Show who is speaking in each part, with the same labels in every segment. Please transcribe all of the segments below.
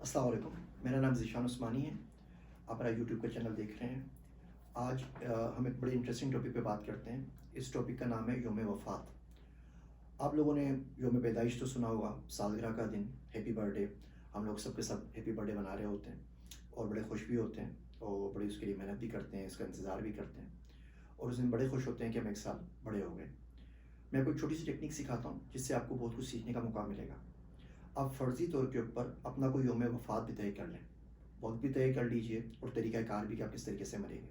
Speaker 1: السلام علیکم، میرا نام ذیشان عثمانی ہے۔ آپ میرا یوٹیوب کا چینل دیکھ رہے ہیں۔ آج ہم ایک بڑی انٹرسٹنگ ٹاپک پہ بات کرتے ہیں۔ اس ٹاپک کا نام ہے یوم وفات۔ آپ لوگوں نے یوم پیدائش تو سنا ہوگا، سالگرہ کا دن، ہیپی برتھ ڈے۔ ہم لوگ سب کے سب ہیپی برتھ ڈے منا رہے ہوتے ہیں اور بڑے خوش بھی ہوتے ہیں اور بڑے اس کے لیے محنت بھی کرتے ہیں، اس کا انتظار بھی کرتے ہیں اور اس دن بڑے خوش ہوتے ہیں کہ ہم ایک سال بڑے ہو گئے۔ میں آپ کو ایک چھوٹی سی ٹیکنیک سکھاتا ہوں جس سے آپ کو بہت کچھ سیکھنے کا موقع ملے گا۔ آپ فرضی طور کے اوپر اپنا کوئی یوم وفات بھی طے کر لیں، وقت بھی طے کر لیجئے اور طریقہ کار بھی کہ آپ کس طریقے سے مریں گے،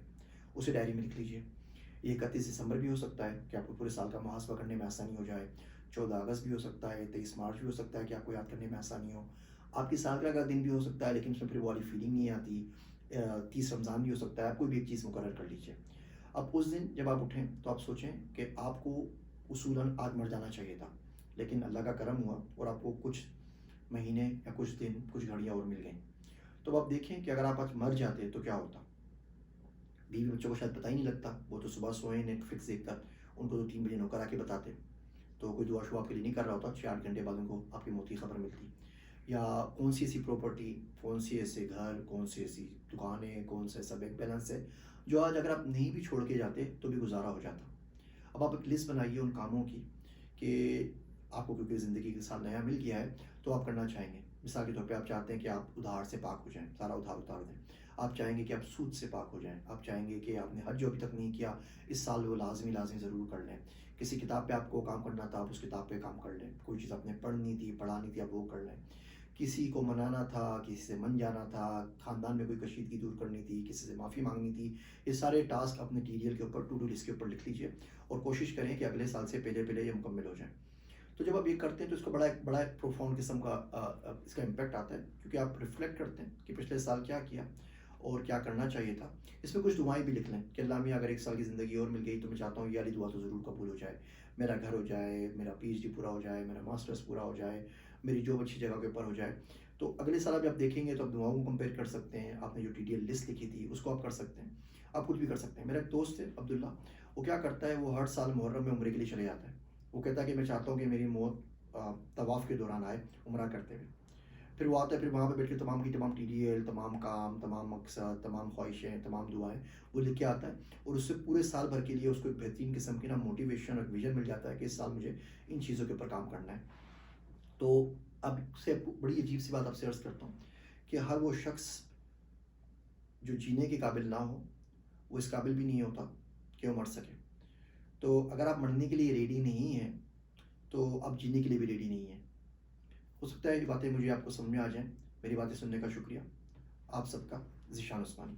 Speaker 1: اسے ڈائری میں لکھ لیجئے۔ یہ 31 دسمبر بھی ہو سکتا ہے کہ آپ کو پورے سال کا محاسبہ کرنے میں آسانی ہو جائے، 14 اگست بھی ہو سکتا ہے، 23 مارچ بھی ہو سکتا ہے کہ آپ کو یاد کرنے میں آسانی ہو، آپ کی سالگرہ کا دن بھی ہو سکتا ہے لیکن اس میں پھر وہ والی فیلنگ نہیں آتی، 30 رمضان بھی ہو سکتا ہے، آپ کوئی بھی ایک چیز مقرر کر لیجئے۔ اب اس دن جب آپ اٹھیں تو آپ سوچیں کہ آپ کو اصولاً آج مر جانا چاہیے تھا، لیکن اللہ کا کرم ہوا اور آپ کو کچھ مہینے یا کچھ دن، کچھ گھڑیاں اور مل گئیں۔ تو آپ دیکھیں کہ اگر آپ آج مر جاتے تو کیا ہوتا۔ بیوی بچوں کو شاید پتہ ہی نہیں لگتا، وہ تو صبح سوئیں نیٹ فلکس دیکھ کر، ان کو تو 3 بجے نوکر آ کے بتاتے، تو کوئی دعا شعا آپ کے لیے نہیں کر رہا ہوتا، 6-8 گھنٹے بعد ان کو آپ کی موت کی خبر ملتی۔ یا کون سی ایسی پراپرٹی، کون سی ایسے گھر، کون سی ایسی دکانیں، کون سا ایسا بینک بیلنس ہے جو آج اگر آپ نہیں بھی چھوڑ کے جاتے تو بھی گزارا ہو جاتا۔ اب آپ ایک لسٹ بنائیے ان کاموں کی کہ آپ کو کیونکہ زندگی کے ساتھ نیا مل گیا ہے تو آپ کرنا چاہیں گے۔ مثال کے طور پہ آپ چاہتے ہیں کہ آپ ادھار سے پاک ہو جائیں، سارا ادھار اتار دیں۔ آپ چاہیں گے کہ آپ سود سے پاک ہو جائیں، آپ چاہیں گے کہ آپ نے حج جو ابھی تک نہیں کیا اس سال وہ لازمی ضرور کر لیں۔ کسی کتاب پہ آپ کو کام کرنا تھا، آپ اس کتاب پہ کام کر لیں۔ کوئی چیز آپ نے پڑھنی تھی، پڑھانی تھی، آپ وہ کر لیں۔ کسی کو منانا تھا، کسی سے من جانا تھا، خاندان میں کوئی کشیدگی دور کرنی تھی، کسی سے معافی مانگنی تھی، یہ سارے ٹاسک اپنے TDL کے اوپر، ٹو ڈو لسٹ کے اوپر لکھ لیجئے اور کوشش کریں کہ اگلے سال سے پہلے یہ مکمل ہو جائیں۔ تو جب آپ یہ کرتے ہیں تو اس کا بڑا ایک پروفاؤنڈ قسم کا اس کا امپیکٹ آتا ہے، کیونکہ آپ ریفلیکٹ کرتے ہیں کہ پچھلے سال کیا کیا اور کیا کرنا چاہیے تھا۔ اس میں کچھ دعائیں بھی لکھ لیں کہ اللہ میاں اگر 1 سال کی زندگی اور مل گئی تو میں چاہتا ہوں یہ والی دعا تو ضرور قبول ہو جائے، میرا گھر ہو جائے، میرا PhD پورا ہو جائے، میرا ماسٹرز پورا ہو جائے، میری جاب اچھی جگہ کے اوپر ہو جائے۔ تو اگلے سال اب آپ دیکھیں گے تو آپ دعاؤں کو کمپیئر کر سکتے ہیں، آپ نے جو TDL لسٹ لکھی تھی اس کو آپ کر سکتے ہیں، آپ کچھ بھی کر سکتے ہیں۔ میرا ایک دوست ہے عبداللہ، وہ کیا کرتا ہے، وہ ہر سال محرم میں عمرے کے لیے چلے جاتا ہے۔ وہ کہتا ہے کہ میں چاہتا ہوں کہ میری موت طواف کے دوران آئے، عمرہ کرتے ہوئے۔ پھر وہ آتا ہے، پھر وہاں پہ بیٹھ کے تمام کی تمام TDL، تمام کام، تمام مقصد، تمام خواہشیں، تمام دعائیں وہ لکھ کے آتا ہے اور اس سے پورے سال بھر کے لیے اس کو ایک بہترین قسم کی موٹیویشن اور ویژن مل جاتا ہے کہ اس سال مجھے ان چیزوں کے اوپر کام کرنا ہے۔ تو اب سے بڑی عجیب سی بات آپ سے عرض کرتا ہوں کہ ہر وہ شخص جو جینے کے قابل نہ ہو وہ اس قابل بھی نہیں ہوتا کہ وہ مر سکے۔ تو اگر آپ مرنے کے لیے ریڈی نہیں ہیں تو آپ جینے کے لیے بھی ریڈی نہیں ہیں۔ ہو سکتا ہے یہ باتیں مجھے آپ کو سمجھ میں آ جائیں۔ میری باتیں سننے کا شکریہ۔ آپ سب کا ذیشان عثمانی۔